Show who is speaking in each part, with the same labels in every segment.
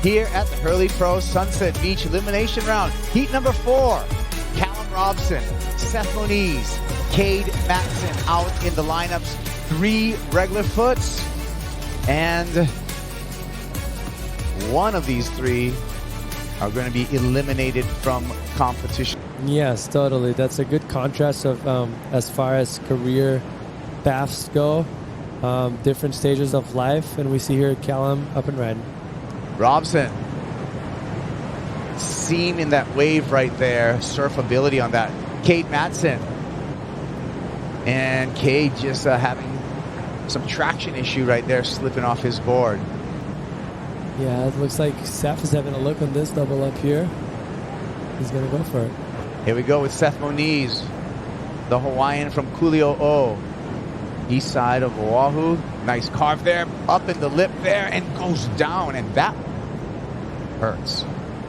Speaker 1: here at the Hurley Pro Sunset Beach Elimination Round. Heat number 4, Callum Robson, Seth Moniz, Kade Matson out in the lineups. 3 regular foots, and one of these 3 are going to be eliminated from competition.
Speaker 2: Yes, totally. That's a good contrast of as far as career paths go, different stages of life, and we see here Callum up and riding.
Speaker 1: Robson, seam in that wave right there, surfability on that. Kade Matson, and Kade just having some traction issue right there, slipping off his board.
Speaker 2: Yeah, it looks like Seth is having a look on this double up here. He's going to go for it.
Speaker 1: Here we go with Seth Moniz, the Hawaiian from Kuli'o'o, east side of Oahu. Nice carve there, up in the lip there, and goes down, and that hurts.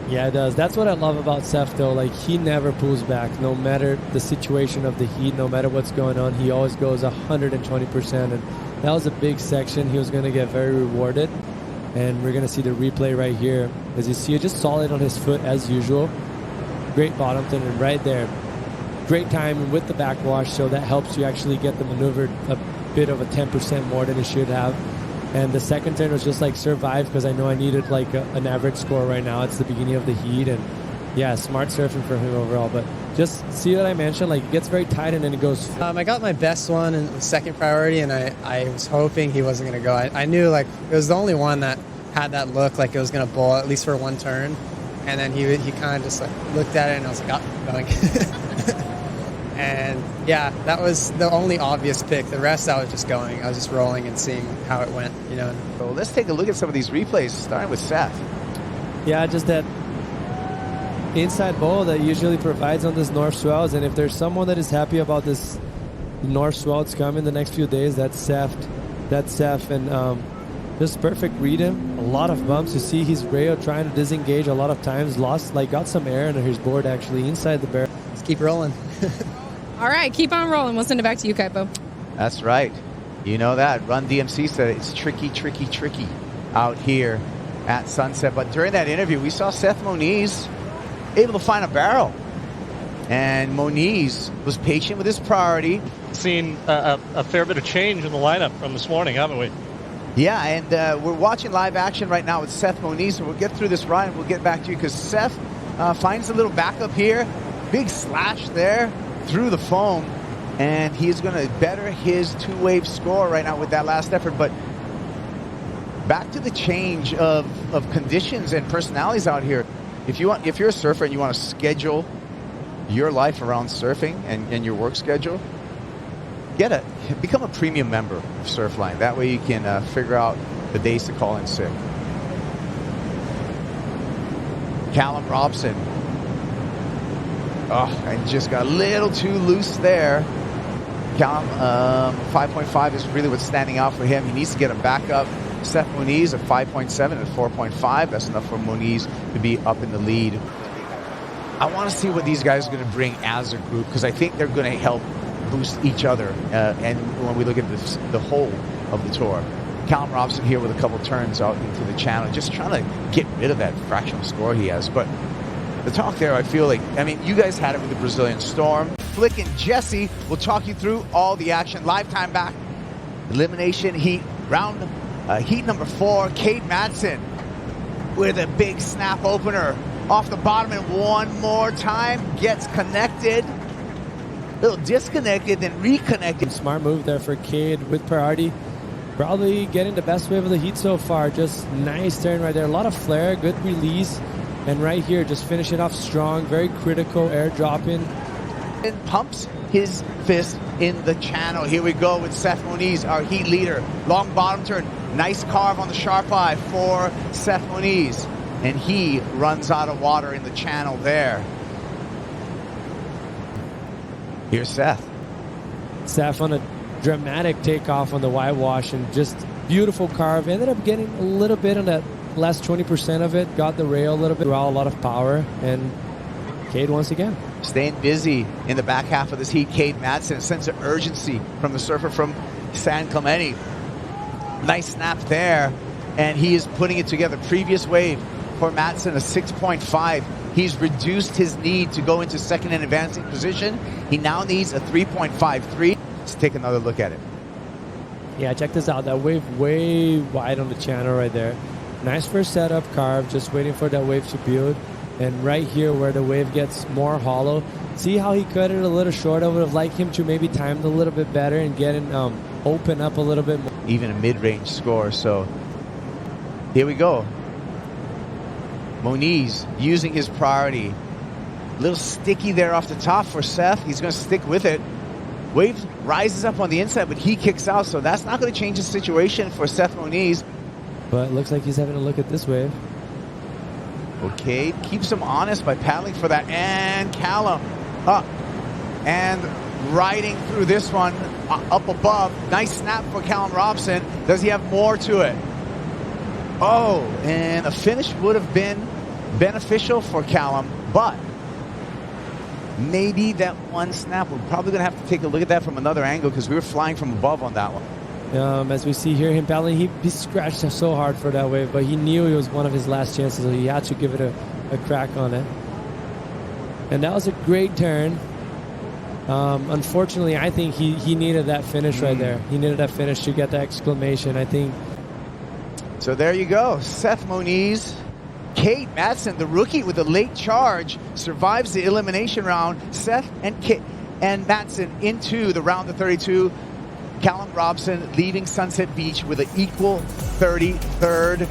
Speaker 2: Yeah, it does. That's what I love about Seth, though. Like, he never pulls back, no matter the situation of the heat, no matter what's going on. He always goes 120%, and that was a big section. He was going to get very rewarded, and we're going to see the replay right here. As you see, just solid on his foot as usual. Great bottom turn, and right there, great timing with the backwash, so that helps you actually get the maneuver a bit of a 10% more than it should have. And the second turn was just like survive, because I know I needed like an average score right now. It's the beginning of the heat, and yeah, smart surfing for him overall. But just see what I mentioned, like it gets very tight and then it goes.
Speaker 3: I got my best one in second priority, and I was hoping he wasn't going to go. I knew like it was the only one that had that look like it was going to bowl at least for one turn. And then he kind of just like looked at it, and I was like, oh, going. And yeah, that was the only obvious pick. The rest I was just going. I was just rolling and seeing how it went, you know.
Speaker 1: So let's take a look at some of these replays, starting with Seth.
Speaker 2: Yeah, just that inside bowl that usually provides on this north swells. And if there's someone that is happy about this north swell that's coming the next few days, that's Seth. And just perfect read him. A lot of bumps. You see his rail trying to disengage a lot of times. Got some air under his board actually inside the barrel.
Speaker 3: Let's keep rolling.
Speaker 4: All right, keep on rolling. We'll send it back to you, Kaipo.
Speaker 1: That's right. You know that. Run DMC said it's tricky, tricky, tricky out here at Sunset. But during that interview, we saw Seth Moniz able to find a barrel. And Moniz was patient with his priority.
Speaker 5: Seen a fair bit of change in the lineup from this morning, haven't we?
Speaker 1: Yeah, and we're watching live action right now with Seth Moniz. So we'll get through this ride and we'll get back to you, because Seth finds a little backup here. Big slash there through the foam, and he's going to better his 2-wave score right now with that last effort. But back to the change of conditions and personalities out here. If you're a surfer and you want to schedule your life around surfing and your work schedule, become a premium member of Surfline. That way you can figure out the days to call in sick. Callum Robson. Oh, and just got a little too loose there. Callum, 5.5 is really what's standing out for him. He needs to get a backup. Seth Moniz at 5.7 and 4.5. That's enough for Moniz to be up in the lead. I want to see what these guys are going to bring as a group, because I think they're going to help boost each other. And when we look at the whole of the tour, Callum Robson here with a couple turns out into the channel, just trying to get rid of that fractional score he has. But the talk there, I feel like, I mean, you guys had it with the Brazilian Storm. Flick and Jesse will talk you through all the action. Live time back. Elimination heat round, heat number 4. Kade Matson with a big snap opener off the bottom, and one more time gets connected. A little disconnected, then reconnected.
Speaker 2: Smart move there for Kade with priority. Probably getting the best wave of the heat so far. Just nice turn right there. A lot of flare, good release. And right here, just finish it off strong. Very critical air drop in.
Speaker 1: And pumps his fist in the channel. Here we go with Seth Moniz, our heat leader. Long bottom turn. Nice carve on the sharp eye for Seth Moniz. And he runs out of water in the channel there. Here's Seth.
Speaker 2: Seth on a dramatic takeoff on the whitewash, and just beautiful carve. Ended up getting a little bit on that last 20% of it. Got the rail a little bit. A lot of power. And Kade once again.
Speaker 1: Staying busy in the back half of this heat. Kade Matson, a sense of urgency from the surfer from San Clemente. Nice snap there. And he is putting it together. Previous wave. for Matson, a 6.5. He's reduced his need to go into second and advancing position. He now needs a 3.53. Let's take another look at it.
Speaker 2: Yeah, check this out. That wave way wide on the channel right there. Nice first setup carve, just waiting for that wave to build. And right here where the wave gets more hollow, see how he cut it a little short? I would have liked him to maybe time it a little bit better and get it open up a little bit more.
Speaker 1: Even a mid-range score, so here we go. Moniz using his priority. A little sticky there off the top for Seth. He's going to stick with it. Wave rises up on the inside, but he kicks out, so that's not going to change the situation for Seth Moniz.
Speaker 2: But it looks like he's having a look at this wave.
Speaker 1: Okay, keeps him honest by paddling for that. And Callum up and riding through this one up above. Nice snap for Callum Robson. Does he have more to it? Oh, and a finish would have been beneficial for Callum, but maybe that one snap, we're probably going to have to take a look at that from another angle because we were flying from above on that one.
Speaker 2: As we see here, him paddling, he scratched so hard for that wave, but he knew it was one of his last chances, so he had to give it a crack on it. And that was a great turn. Unfortunately, I think he needed that finish right there. He needed that finish to get the exclamation, I think.
Speaker 1: So there you go. Seth Moniz, K.Matson, the rookie with a late charge, survives the elimination round. Seth and Matson into the round of 32. Callum Robson leaving Sunset Beach with an equal 33rd.